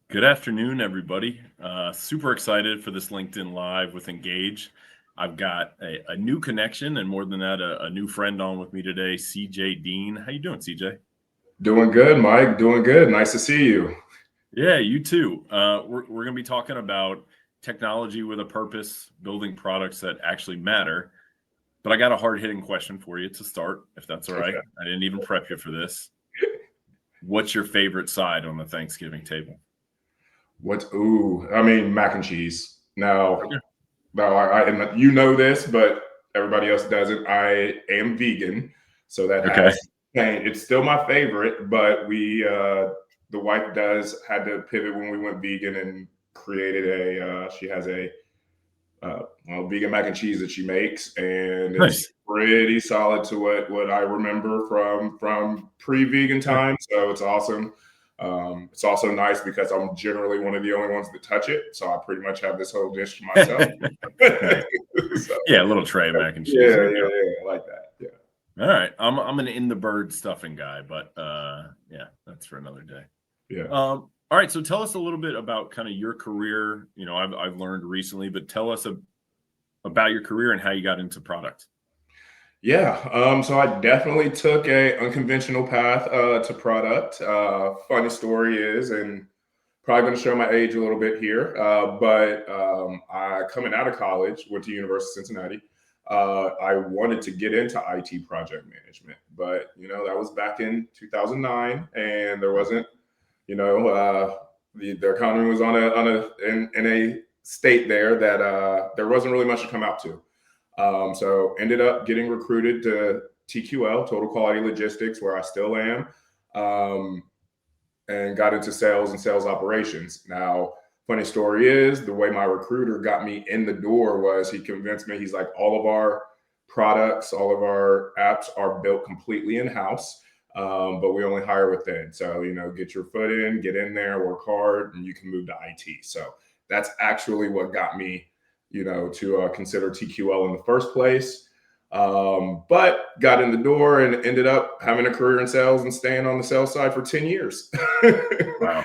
Good afternoon, everybody. Super excited for this LinkedIn Live with Engage. I've got a new connection, and more than that, a new friend on with me today, CJ Dean. How you doing, CJ? Doing good, Mike. Doing good. Nice to see you. Yeah, you too. We're going to be talking about technology with a purpose, building products that actually matter. But I got a hard-hitting question for you to start, if that's all right. Okay. I didn't even prep you for this. What's your favorite side on the Thanksgiving table? Mac and cheese. And you know this, but everybody else doesn't. I am vegan, so that Okay. has changed. It's still my favorite, but the wife had to pivot when we went vegan and created she has a vegan mac and cheese that she makes, and it's Nice. pretty solid to what I remember from pre-vegan times. So it's awesome. It's also nice because I'm generally one of the only ones that touch it, so I pretty much have this whole dish to myself. Nice. So, Yeah, a little tray mac and cheese. yeah, I like that. Yeah. All right. I'm an in the bird stuffing guy, but yeah, that's for another day. Yeah. All right. So tell us a little bit about kind of your career. You know, I've learned recently, but tell us about your career and how you got into product. Yeah, so I definitely took a unconventional path to product. Funny story is, and probably going to show my age a little bit here, but I coming out of college, went to University of Cincinnati. I wanted to get into IT project management, but that was back in 2009, and there wasn't, the economy was in a state there that there wasn't really much to come out to. So ended up getting recruited to TQL, Total Quality Logistics, where I still am, and got into sales and sales operations. Now, funny story is the way my recruiter got me in the door was he convinced me, he's like, all of our products, all of our apps are built completely in-house, but we only hire within. So, get your foot in, get in there, work hard, and you can move to IT. So that's actually what got me to consider TQL in the first place. But got in the door and ended up having a career in sales and staying on the sales side for 10 years. Wow.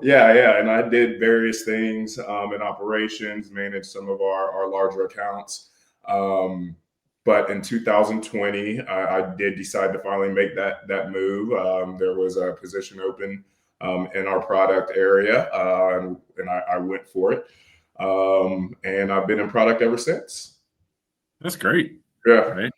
Yeah. And I did various things in operations, managed some of our larger accounts. But in 2020, I did decide to finally make that move. There was a position open in our product area, and I went for it. And I've been in product ever since. That's great. Yeah.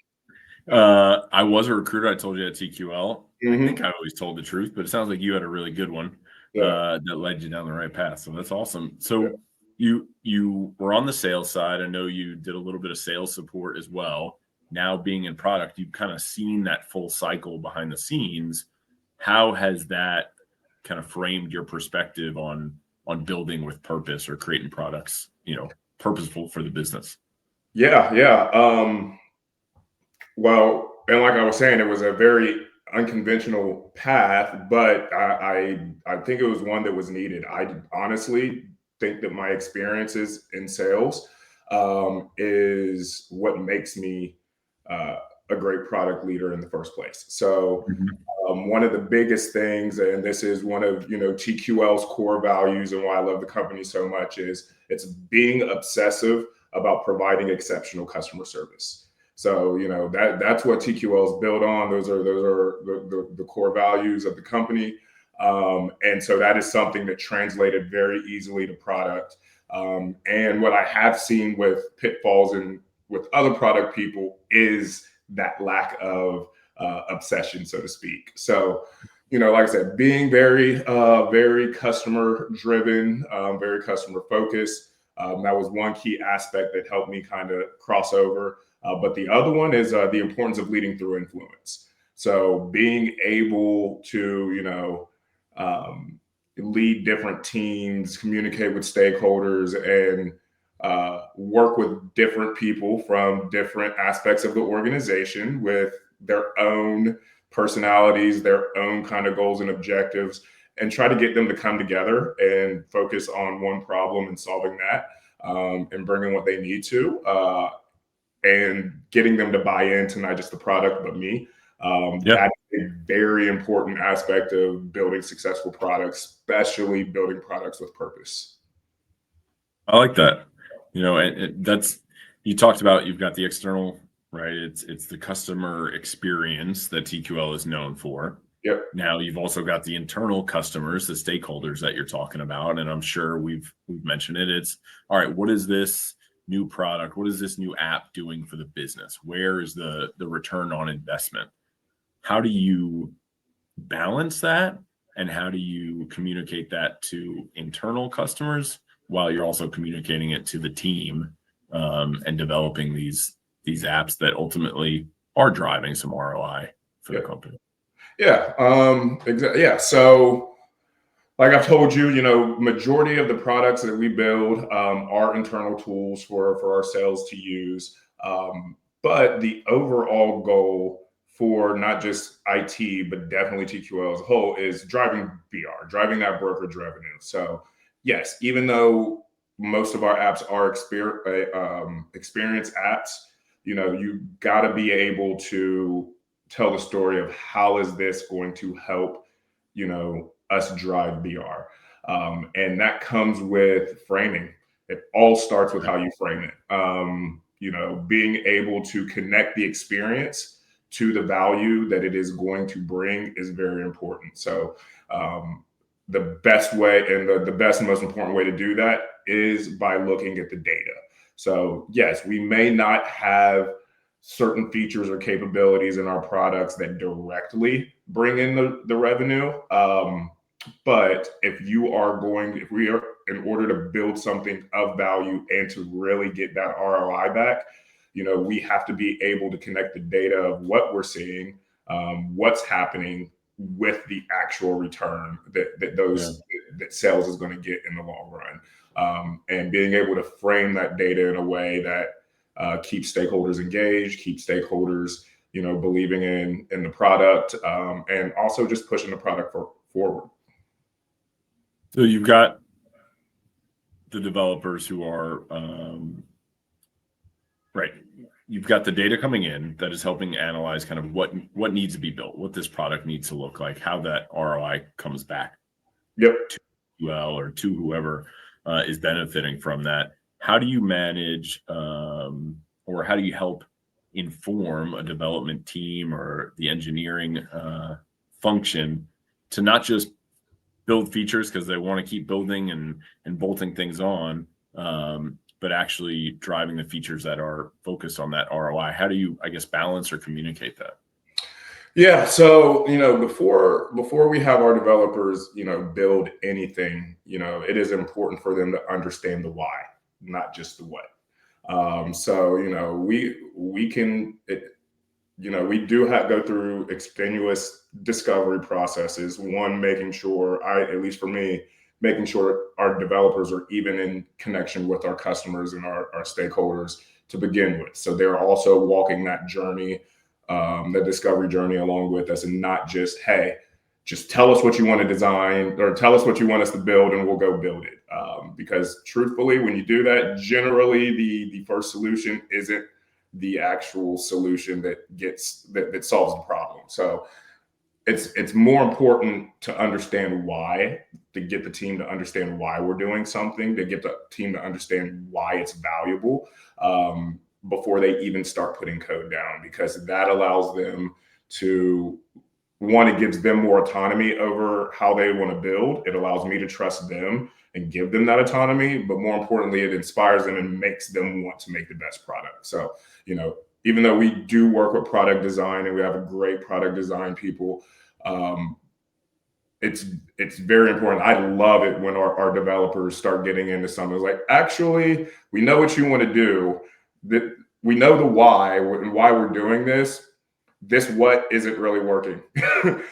Right. I was a recruiter. I told you at TQL. I think I always told the truth, but it sounds like you had a really good one that led you down the right path. So that's awesome. So you were on the sales side. I know you did a little bit of sales support as well. Now being in product, you've kind of seen that full cycle behind the scenes. How has that kind of framed your perspective on building with purpose or creating products, purposeful for the business? Yeah. Well, and like I was saying, it was a very unconventional path, but I think it was one that was needed. I honestly think that my experiences in sales is what makes me a great product leader in the first place. So one of the biggest things, and this is one of TQL's core values and why I love the company so much, is it's being obsessive about providing exceptional customer service. So that's what TQL is built on. Those are the core values of the company, and so that is something that translated very easily to product. And what I have seen with pitfalls and with other product people is that lack of obsession, so to speak. So, like I said, being very, very customer driven, very customer focused. That was one key aspect that helped me kind of cross over. But the other one is the importance of leading through influence. So being able to, lead different teams, communicate with stakeholders, and work with different people from different aspects of the organization with their own personalities, their own kind of goals and objectives, and try to get them to come together and focus on one problem and solving that, and bringing what they need to, and getting them to buy into not just the product, but me. That a very important aspect of building successful products, especially building products with purpose. I like that. That's, you talked about, you've got the external, right? It's the customer experience that TQL is known for. Yep. Now you've also got the internal customers, the stakeholders that you're talking about, and I'm sure we've mentioned it. It's all right. What is this new product? What is this new app doing for the business? Where is the return on investment? How do you balance that, and how do you communicate that to internal customers while you're also communicating it to the team, and developing these apps that ultimately are driving some ROI for the company? Yeah. Exactly. Yeah. So, like I've told you, majority of the products that we build are internal tools for our sales to use. But the overall goal for not just IT, but definitely TQL as a whole is driving BR, driving that brokerage revenue. So, yes, even though most of our apps are experience apps, you got to be able to tell the story of how is this going to help, us drive BR. And that comes with framing. It all starts with how you frame it. Being able to connect the experience to the value that it is going to bring is very important. So the best way and the best and most important way to do that is by looking at the data. So yes, we may not have certain features or capabilities in our products that directly bring in the revenue. But if we are, in order to build something of value and to really get that ROI back, we have to be able to connect the data of what we're seeing, what's happening with the actual return that sales is going to get in the long run. And being able to frame that data in a way that keeps stakeholders engaged, keeps stakeholders, believing in the product, and also just pushing the product forward. So you've got the developers who are right. You've got the data coming in that is helping analyze kind of what needs to be built, what this product needs to look like, how that ROI comes back. Yep. To UL or to whoever is benefiting from that. How do you manage, or how do you help inform a development team or the engineering function to not just build features because they want to keep building and bolting things on, but actually driving the features that are focused on that ROI? How do you, I guess, balance or communicate that? Yeah. So, before we have our developers, build anything, it is important for them to understand the why, not just the what. So, we do have go through extenuous discovery processes. One, making sure at least for me, making sure our developers are even in connection with our customers and our stakeholders to begin with. So they're also walking that journey, the discovery journey along with us, and not just, hey, just tell us what you want to design or tell us what you want us to build and we'll go build it. Because truthfully, when you do that, generally the first solution isn't the actual solution that solves the problem. So it's more important to understand why, to get the team to understand why we're doing something, to get the team to understand why it's valuable, before they even start putting code down, because that allows them to, one, it gives them more autonomy over how they want to build. It allows me to trust them and give them that autonomy. But more importantly, it inspires them and makes them want to make the best product. So, even though we do work with product design and we have a great product design people, it's very important. I love it when our developers start getting into something. It's like, actually, we know what you want to do. That we know the why and why we're doing this. This what isn't really working.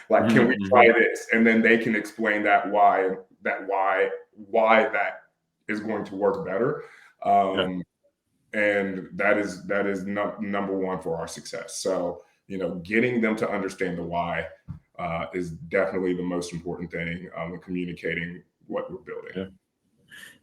Like, can we try this? And then they can explain why that is going to work better. And that is number one for our success. So, getting them to understand the why is definitely the most important thing when communicating what we're building.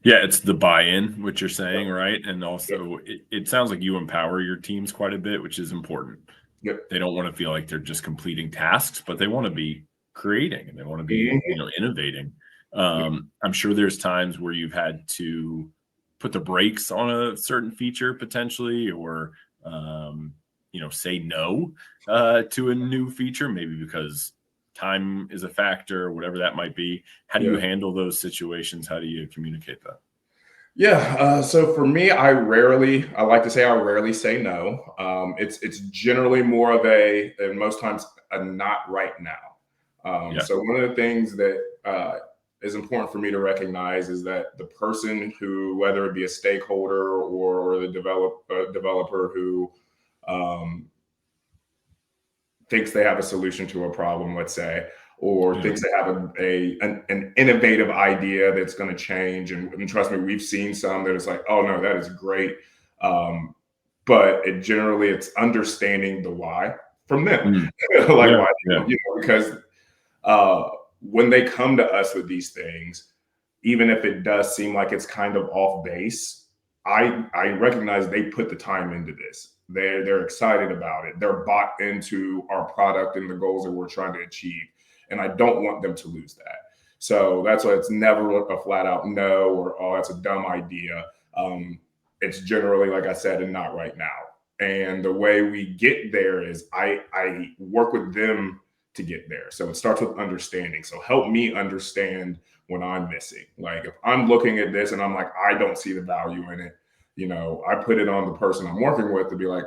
Yeah, it's the buy-in, which you're saying, right? And also, it sounds like you empower your teams quite a bit, which is important. Yep. They don't want to feel like they're just completing tasks, but they want to be creating and they want to be, Mhm. innovating. I'm sure there's times where you've had to put the brakes on a certain feature potentially, or say no to a new feature, maybe because time is a factor, whatever that might be. How do you Yeah. handle those situations? How do you communicate that? Yeah. So for me, I like to say I rarely say no. It's generally more of and most times, a not right now. Yeah. So one of the things that is important for me to recognize is that the person who, whether it be a stakeholder or the developer who um, thinks they have a solution to a problem, let's say, or Yeah. thinks they have an innovative idea that's going to change. And trust me, we've seen some that it's like, oh no, that is great. Um, but it's understanding the why from them. Mm. Like Yeah. why, Yeah. because when they come to us with these things, even if it does seem like it's kind of off base, I recognize they put the time into this. They're excited about it. They're bought into our product and the goals that we're trying to achieve. And I don't want them to lose that. So that's why it's never a flat out no, or oh, that's a dumb idea. It's generally, like I said, and not right now. And the way we get there is I work with them to get there. So it starts with understanding. So help me understand when I'm missing. Like if I'm looking at this and I'm like, I don't see the value in it, I put it on the person I'm working with to be like,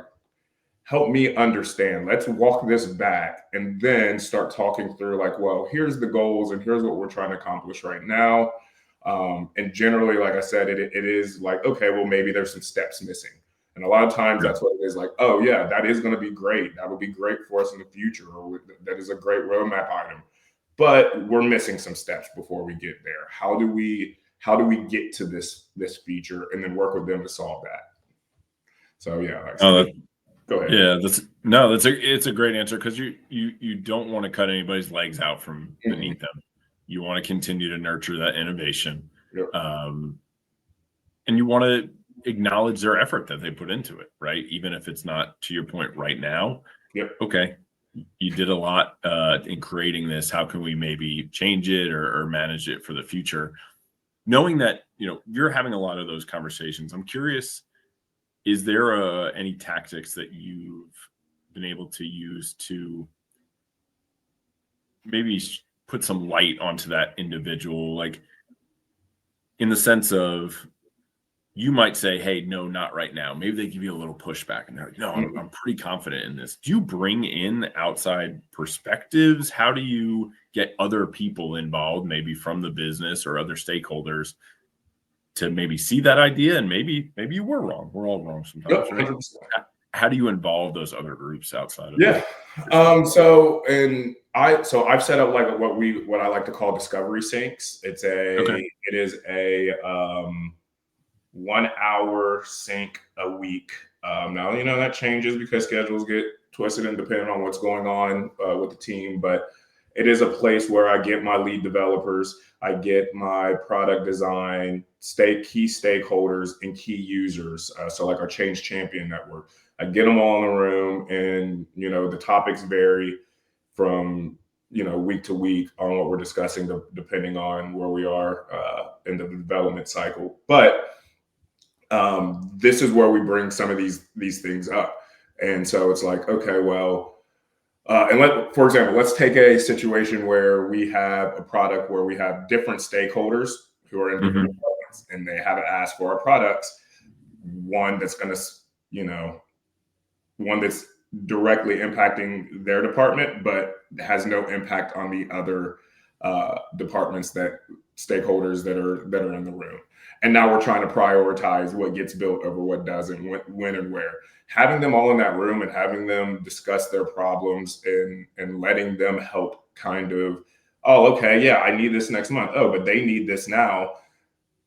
help me understand. Let's walk this back and then start talking through like, well, here's the goals and here's what we're trying to accomplish right now. And generally, like I said, it is like, okay, well, maybe there's some steps missing. And a lot of times Yeah. that's what it is like, oh, yeah, that is going to be great. That would be great for us in the future. Or that is a great roadmap item. But we're missing some steps before we get there. How do we get to this feature and then work with them to solve that? So yeah, like I said, Oh, go ahead. yeah, it's a great answer because you don't want to cut anybody's legs out from Mhm. beneath them. You want to continue to nurture that innovation, Yep. um, and you want to acknowledge their effort that they put into it, right? Even if it's not to your point right now. Yep. Okay, you did a lot in creating this. How can we maybe change it or manage it for the future? Knowing that you're having a lot of those conversations, I'm curious, is there any tactics that you've been able to use to maybe put some light onto that individual, like in the sense of you might say, hey, no, not right now. Maybe they give you a little pushback and they're like, no, I'm pretty confident in this. Do you bring in outside perspectives? How do you get other people involved, maybe from the business or other stakeholders, to maybe see that idea? And maybe you were wrong. We're all wrong Yep. sometimes, right? 100%. How do you involve those other groups outside of Yeah. your team? I've set up like what I like to call discovery syncs. Okay. It is a 1 hour sync a week. Now that changes because schedules get twisted and depending on what's going on with the team, but it is a place where I get my lead developers, I get my product design, key stakeholders, and key users. So like our change champion network, I get them all in the room, and the topics vary from week to week on what we're discussing, depending on where we are in the development cycle. But this is where we bring some of these things up. And so it's like, okay, well, for example, let's take a situation where we have a product where we have different stakeholders who are in different Hmm. departments, and they haven't asked for our products. One that's going to, you know, one that's directly impacting their department, but has no impact on the other departments, that stakeholders that are in the room. And now we're trying to prioritize what gets built over what doesn't, when and where. Having them all in that room and having them discuss their problems and letting them help kind of, oh, okay, yeah, I need this next month. Oh, but they need this now.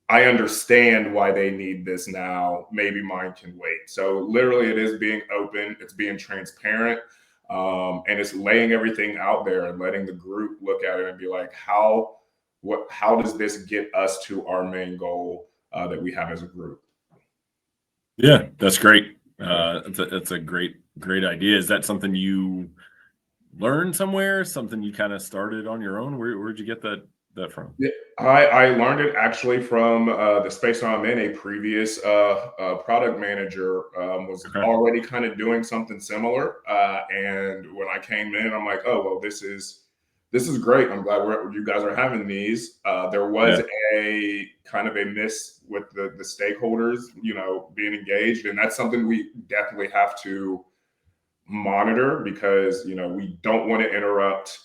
I understand why they need this now. Maybe mine can wait. So literally, it is being open. It's being transparent, and it's laying everything out there and letting the group look at it and be like, how does this get us to our main goal that we have as a group? Yeah, that's great. That's a great idea. Is that something you learned somewhere? Something you kind of started on your own? Where'd you get that from? Yeah, I learned it actually from the space I'm in. A previous product manager was already kind of doing something similar, and when I came in, I'm like, oh well, this is great. I'm glad you guys are having these. There was a kind of a miss with the stakeholders, being engaged, and that's something we definitely have to monitor because we don't want to interrupt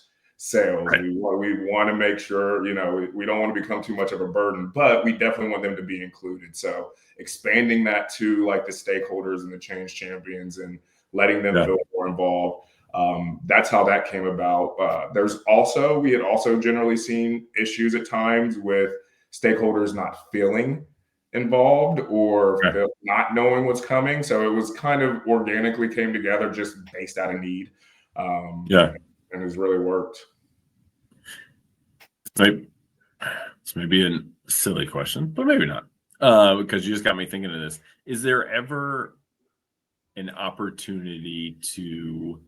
sales. Right. We want to make sure we don't want to become too much of a burden, but we definitely want them to be included. So expanding that to like the stakeholders and the change champions and letting them feel more involved. That's how that came about. We had also generally seen issues at times with stakeholders not feeling involved or not knowing what's coming. So it was kind of organically came together just based out of need. And it's really worked. It's maybe a silly question, but maybe not. Because you just got me thinking of this. Is there ever an opportunity to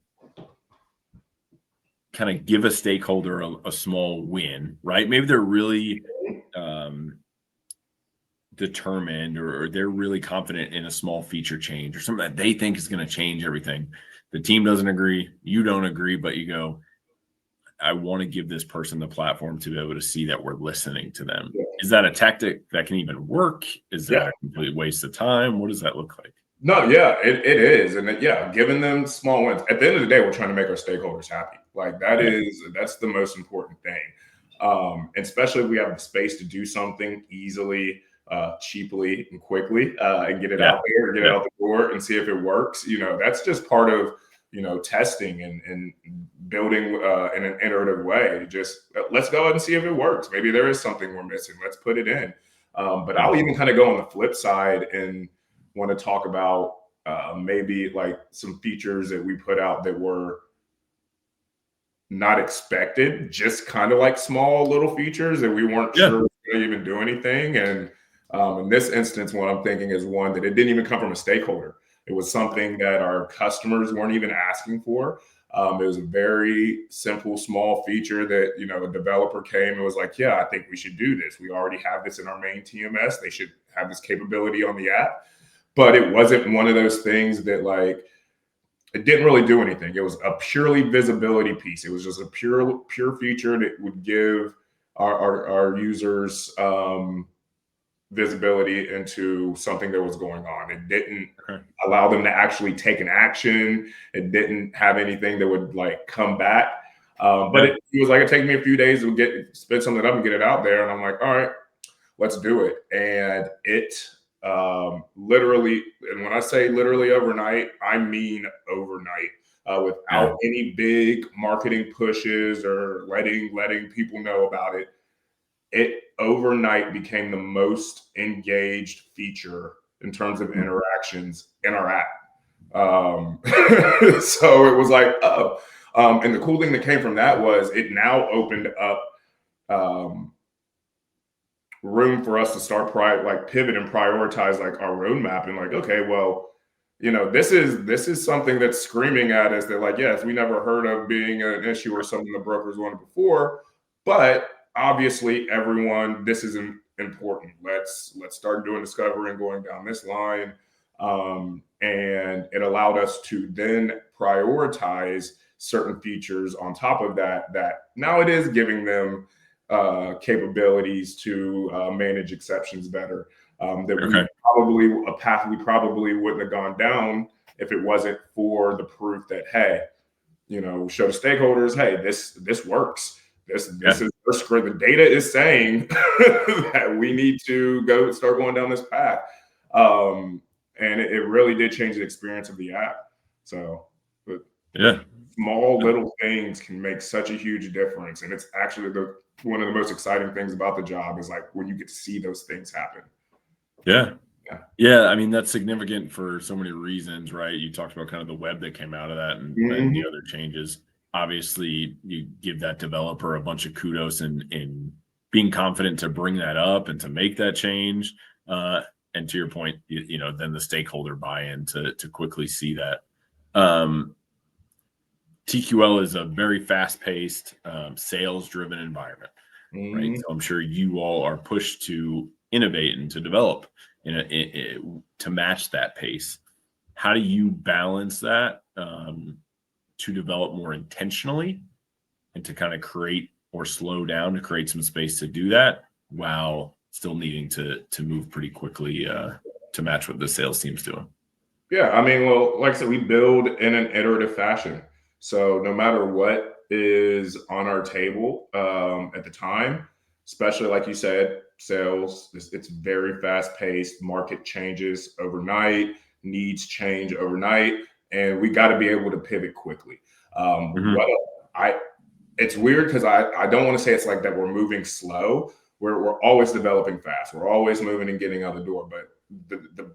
kind of give a stakeholder a small win, right? Maybe they're really determined or they're really confident in a small feature change or something that they think is going to change everything. The team doesn't agree, you don't agree, but you go, I want to give this person the platform to be able to see that we're listening to them. Is that a tactic that can even work? Is that a complete waste of time? What does that look like? No, it is. And giving them small wins. At the end of the day, we're trying to make our stakeholders happy. Like that's the most important thing. Especially if we have the space to do something easily, cheaply and quickly and get it out there, get it out the door and see if it works. That's just part of, testing and building in an iterative way. Just let's go ahead and see if it works. Maybe there is something we're missing. Let's put it in. But I'll even kind of go on the flip side and want to talk about maybe like some features that we put out that were not expected, just kind of like small little features that we weren't sure they even do anything. And in this instance, what I'm thinking is one that it didn't even come from a stakeholder. It was something that our customers weren't even asking for. It was a very simple, small feature that, a developer came and was like, yeah, I think we should do this. We already have this in our main TMS. They should have this capability on the app. But it wasn't one of those things that like, it didn't really do anything. It was a purely visibility piece. It was just a pure feature that would give our users visibility into something that was going on. It didn't allow them to actually take an action. It didn't have anything that would like come back. But it was like, it take me a few days to spin something up and get it out there. And I'm like, all right, let's do it. And it literally, and when I say literally overnight, I mean overnight, without any big marketing pushes or letting people know about it. It overnight became the most engaged feature in terms of interactions in our app. So it was like, and the cool thing that came from that was it now opened up room for us to start pivot and prioritize like our roadmap and like, okay, well, this is something that's screaming at us that like, yes, we never heard of being an issue or something the brokers wanted before, but obviously this is important. Let's start doing discovery and going down this line. And it allowed us to then prioritize certain features on top of that now it is giving them capabilities to manage exceptions better. A path we probably wouldn't have gone down if it wasn't for the proof that, hey, show the stakeholders, hey, this works. This is the data is saying that we need to start going down this path. And it really did change the experience of the app. So small little things can make such a huge difference. And it's actually one of the most exciting things about the job is like when you get to see those things happen. Yeah. I mean, that's significant for so many reasons, right? You talked about kind of the web that came out of that and the other changes. Obviously, you give that developer a bunch of kudos in being confident to bring that up and to make that change. and to your point, then the stakeholder buy-in to quickly see that. TQL is a very fast-paced, sales-driven environment, right? So I'm sure you all are pushed to innovate and to develop to match that pace. How do you balance that to develop more intentionally and to kind of create or slow down to create some space to do that while still needing to move pretty quickly to match what the sales team's doing? Yeah, I mean, well, like I said, we build in an iterative fashion. So no matter what is on our table at the time, especially like you said, sales, it's very fast paced. Market changes overnight, needs change overnight, and we got to be able to pivot quickly. What I It's weird because I don't want to say it's like that we're moving slow. We're always developing fast. We're always moving and getting out the door. But the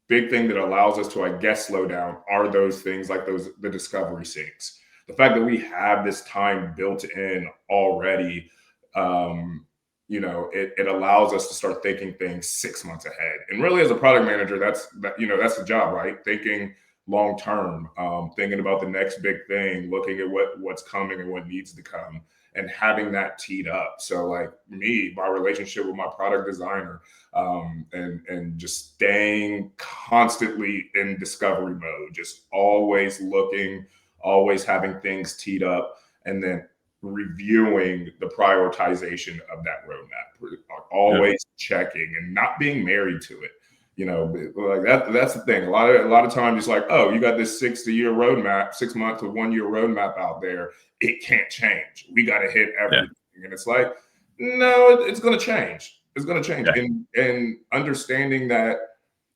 big thing that allows us to, I guess, slow down are those things like the discovery syncs. The fact that we have this time built in already, it allows us to start thinking things 6 months ahead. And really, as a product manager, that's the job, right? Thinking long term, thinking about the next big thing, looking at what's coming and what needs to come, and having that teed up. So like my relationship with my product designer, and just staying constantly in discovery mode, just always looking, always having things teed up, and then reviewing the prioritization of that roadmap, always checking and not being married to it. Like that's the thing. A lot of times it's like, oh, you got this 6-year roadmap, 6 month to 1 year roadmap out there. It can't change. We got to hit everything. Yeah. And it's like, no, it's going to change. It's going to change. Yeah. And understanding that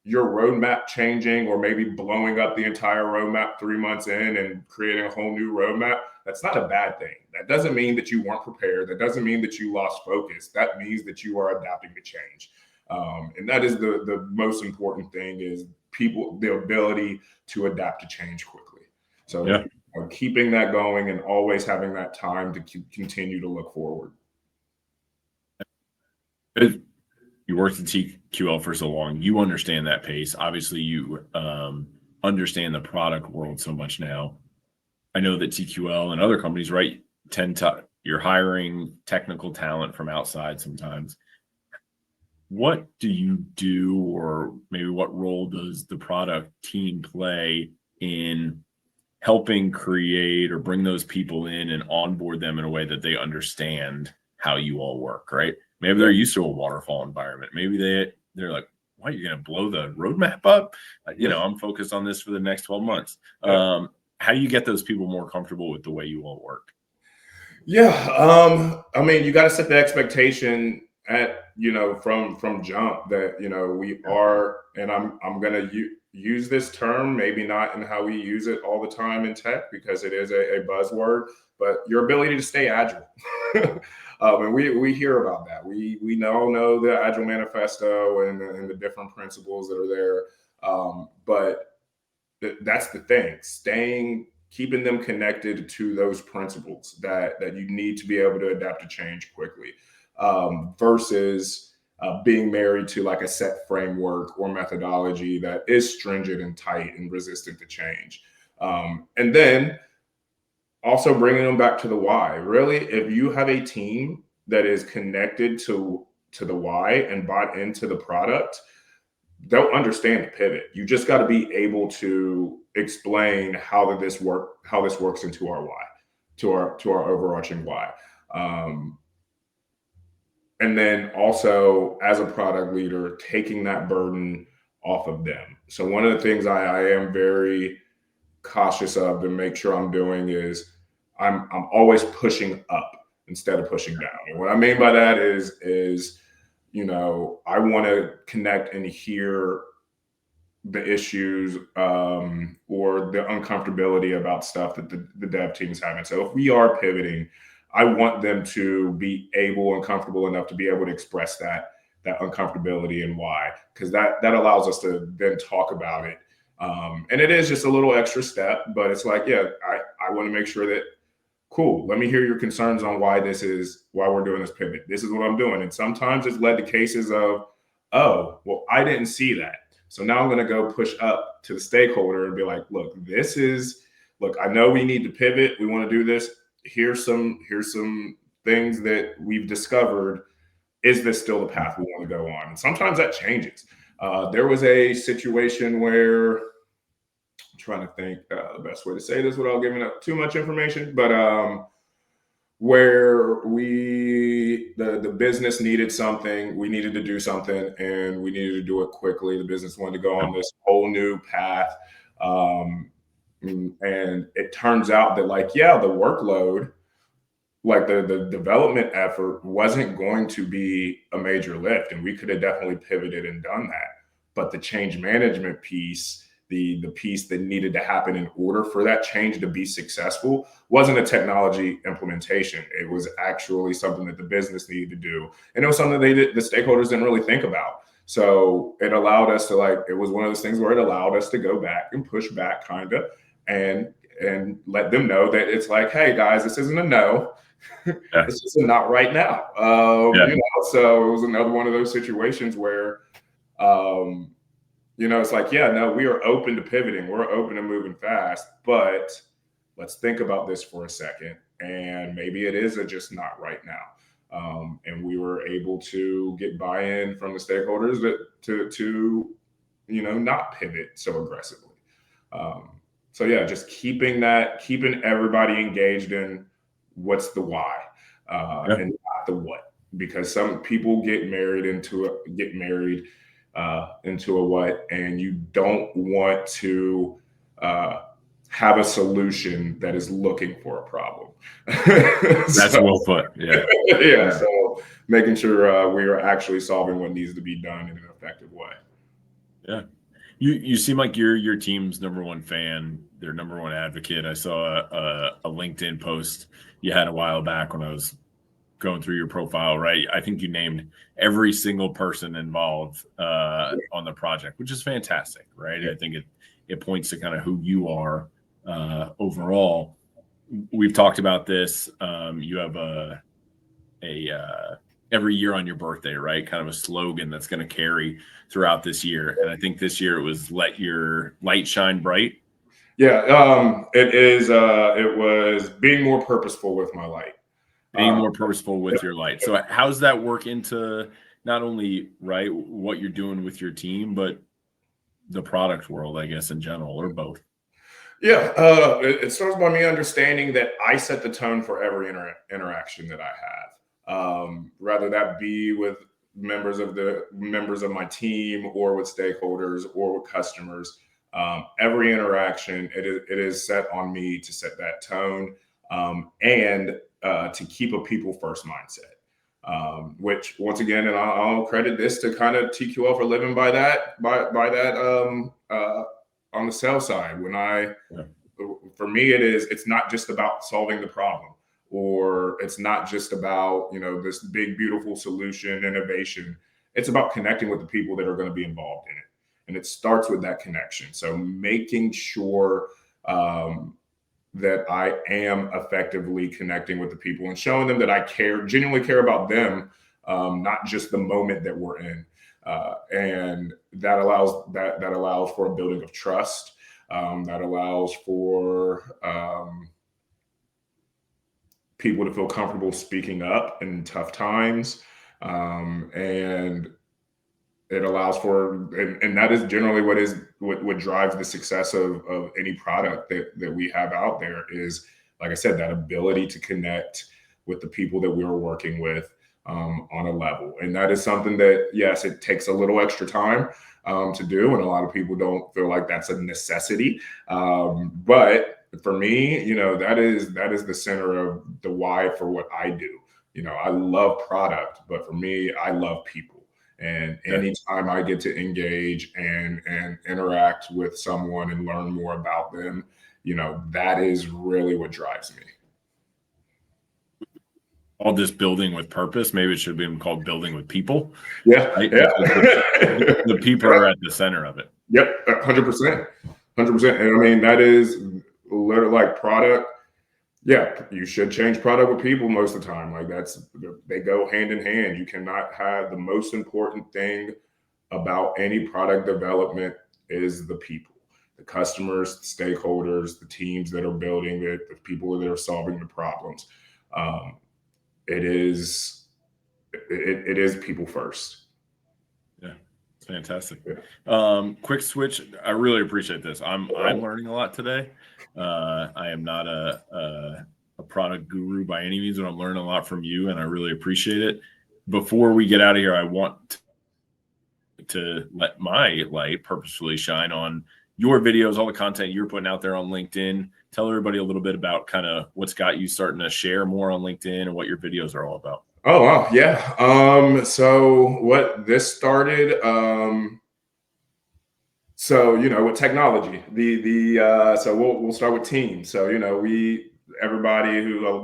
your roadmap changing or maybe blowing up the entire roadmap 3 months in and creating a whole new roadmap, that's not a bad thing. That doesn't mean that you weren't prepared. That doesn't mean that you lost focus. That means that you are adapting to change. And that is the most important thing, is the ability to adapt to change quickly. So keeping that going and always having that time to continue to look forward. You worked in TQL for so long. You understand that pace. Obviously, you understand the product world so much now. I know that TQL and other companies, right, you're hiring technical talent from outside sometimes. What do you do, or maybe what role does the product team play in helping create or bring those people in and onboard them in a way that they understand how you all work, right? Maybe they're used to a waterfall environment. Maybe they're like, why are you going to blow the roadmap up? I'm focused on this for the next 12 months. How do you get those people more comfortable with the way you all work? Yeah. I mean, you got to set the expectation from jump that, we are, and I'm going to use this term, maybe not in how we use it all the time in tech because it is a buzzword, but your ability to stay agile. And we hear about that. We know the Agile Manifesto and the different principles that are there. But that's the thing, keeping them connected to those principles that you need to be able to adapt to change quickly, versus being married to like a set framework or methodology that is stringent and tight and resistant to change. And then also bringing them back to the why. Really, if you have a team that is connected to the why and bought into the product, they'll understand the pivot. You just got to be able to explain how this works into our why, to our overarching why. And then also, as a product leader, taking that burden off of them. So one of the things I am very cautious of to make sure I'm doing is I'm always pushing up instead of pushing down. And what I mean by that is I want to connect and hear the issues or the uncomfortability about stuff that the dev team is having. So if we are pivoting, I want them to be able and comfortable enough to be able to express that uncomfortability and why, because that allows us to then talk about it. And it is just a little extra step, but it's like, I want to make sure that, cool, let me hear your concerns on why we're doing this pivot. This is what I'm doing. And sometimes it's led to cases of, oh, well, I didn't see that. So now I'm going to go push up to the stakeholder and be like, look, look, I know we need to pivot. We want to do this. Here's some things that we've discovered. Is this still the path we want to go on? And sometimes that changes. There was a situation where I'm trying to think the best way to say this without giving up too much information, but where the business needed something, we needed to do something, and we needed to do it quickly. The business wanted to go on this whole new path, and it turns out that the workload, like the development effort, wasn't going to be a major lift, and we could have definitely pivoted and done that. But the change management piece, the piece that needed to happen in order for that change to be successful, wasn't a technology implementation. It was actually something that the business needed to do. And it was something the stakeholders didn't really think about. So it allowed us to it was one of those things where it allowed us to go back and push back kind of and let them know that it's like, hey guys, this isn't a no. Yeah. It's just a not right now. So it was another one of those situations where it's like, yeah, no, we are open to pivoting. We're open to moving fast, but let's think about this for a second. And maybe it is just not right now. And we were able to get buy-in from the stakeholders to not pivot so aggressively. So yeah, just keeping everybody engaged in what's the why and not the what, because some people get married into a what, and you don't want to have a solution that is looking for a problem. That's well put. Yeah. Yeah. So making sure we are actually solving what needs to be done in an effective way. Yeah. You seem like you're your team's number one fan, their number one advocate. I saw a LinkedIn post you had a while back when I was going through your profile, right? I think you named every single person involved on the project, which is fantastic, right? Yeah. I think it points to kind of who you are overall. We've talked about this. You have a every year on your birthday, right? Kind of a slogan that's going to carry throughout this year. And I think this year it was "Let your light shine bright." Yeah, it is. It was being more purposeful with my light. Being more purposeful with your light. So how's that work into not only what you're doing with your team, but the product world, I guess, in general, or both? Yeah, it starts by me understanding that I set the tone for every interaction that I have, rather that be with members of my team or with stakeholders or with customers. Every interaction, it is set on me to set that tone and to keep a people first mindset. Which once again, and I'll credit this to kind of TQL for living by that on the sales side. For me, it's not just about solving the problem, or it's not just about, this big, beautiful solution, innovation. It's about connecting with the people that are going to be involved in it. And it starts with that connection. So making sure that I am effectively connecting with the people and showing them that I genuinely care about them, not just the moment that we're in. And that allows for a building of trust. That allows for people to feel comfortable speaking up in tough times. And it allows for, and that is generally what drives the success of any product that we have out there is, like I said, that ability to connect with the people that we are working with on a level. And that is something that, yes, it takes a little extra time to do. And a lot of people don't feel like that's a necessity. But for me, that is the center of the why for what I do. I love product, but for me, I love people. And anytime I get to engage and interact with someone and learn more about them, that is really what drives me. All this building with purpose. Maybe it should have been called building with people. Yeah. Right? Yeah. The people are at the center of it. Yep. 100%. 100%. And I mean, that is literally like product. Yeah, you should change product with people most of the time. Like they go hand in hand. You cannot have the most important thing about any product development is the people, the customers, the stakeholders, the teams that are building it, the people that are solving the problems. It is people first. Yeah, it's fantastic. Yeah. Quick switch. I really appreciate this. I'm learning a lot today. I am not a product guru by any means, but I'm learning a lot from you, and I really appreciate it. Before we get out of here, I want to let my light purposefully shine on your videos, all the content you're putting out there on LinkedIn. Tell everybody a little bit about kind of what's got you starting to share more on LinkedIn and what your videos are all about. Oh, wow. Yeah. So what this started, so, with technology, so we'll start with Teams. So,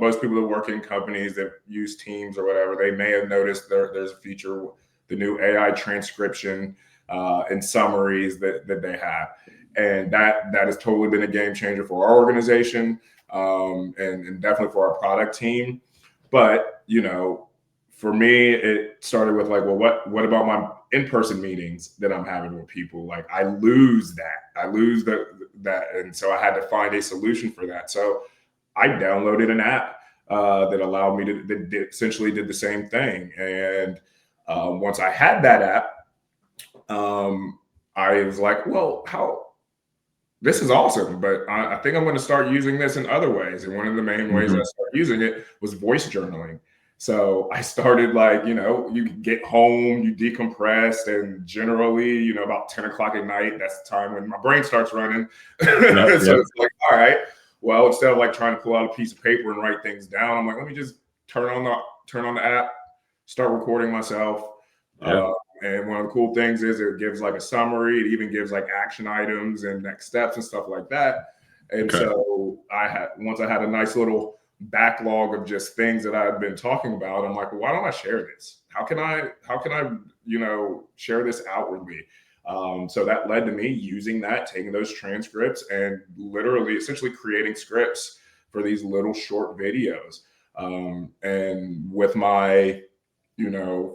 most people that work in companies that use Teams or whatever, they may have noticed there's a feature, the new AI transcription and summaries that they have. And that has totally been a game changer for our organization, and definitely for our product team. But, for me, it started with like, well, what about my in-person meetings that I'm having with people? Like, I lose that. And so I had to find a solution for that. So I downloaded an app that allowed me that essentially did the same thing. And once I had that app, I was like, well, this is awesome, but I think I'm going to start using this in other ways. And one of the main ways I started using it was voice journaling. So I started you get home, you decompress, and generally, about 10 o'clock at night, that's the time when my brain starts running. It's like, all right, well, instead of like trying to pull out a piece of paper and write things down, I'm like, let me just turn on the app, start recording myself. And one of the cool things is it gives like a summary. It even gives like action items and next steps and stuff like that. And so once I had a nice little backlog of just things that I had been talking about, I'm like, well, why don't I share this? How can I share this outwardly? So that led to me using that, taking those transcripts and literally essentially creating scripts for these little short videos. And with my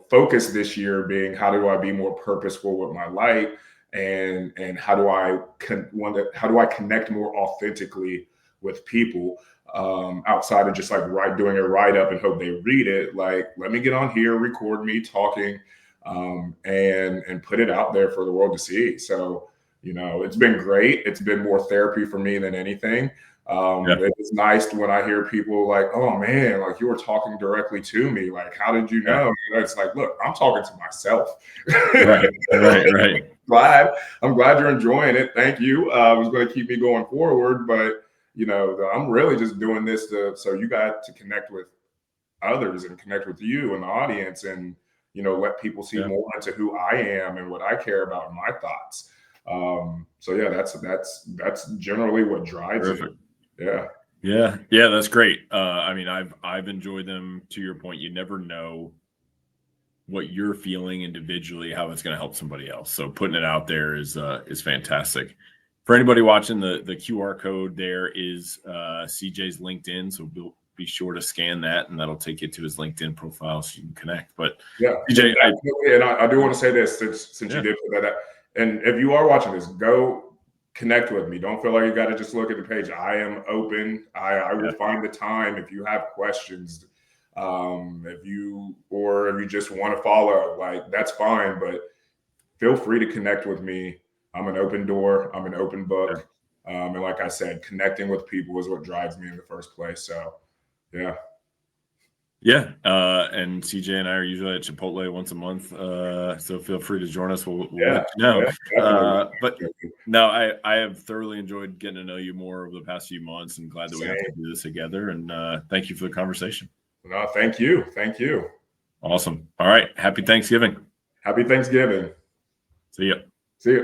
focus this year being, how do I be more purposeful with my light, and how do I connect more authentically with people, outside of just like doing a write up and hope they read it. Like, let me get on here, record me talking, and put it out there for the world to see. So, it's been great. It's been more therapy for me than anything. It's nice when I hear people like, oh man, like you were talking directly to me. Like, how did you know? It's like, look, I'm talking to myself. Right. I'm glad you're enjoying it. Thank you. It was going to keep me going forward, but I'm really just doing this so you got to connect with others and connect with you and the audience, and let people see more into who I am and what I care about and my thoughts. So yeah, that's generally what drives it. Yeah, that's great. I mean, I've enjoyed them. To your point, you never know what you're feeling individually, how it's going to help somebody else. So putting it out there is fantastic. For anybody watching, the QR code there is CJ's LinkedIn. So be sure to scan that, and that'll take you to his LinkedIn profile so you can connect. But CJ, I do want to say this since you did put that up. And if you are watching this, go connect with me. Don't feel like you got to just look at the page. I am open. I will find the time if you have questions. If you just want to follow, like, that's fine, but feel free to connect with me. I'm an open door. I'm an open book. And like I said, connecting with people is what drives me in the first place. So, yeah. And CJ and I are usually at Chipotle once a month. So feel free to join us. We'll let you know. But no, I have thoroughly enjoyed getting to know you more over the past few months, and glad that we got to do this together. And thank you for the conversation. No, thank you. Awesome. All right. Happy Thanksgiving. Happy Thanksgiving. See ya. See ya.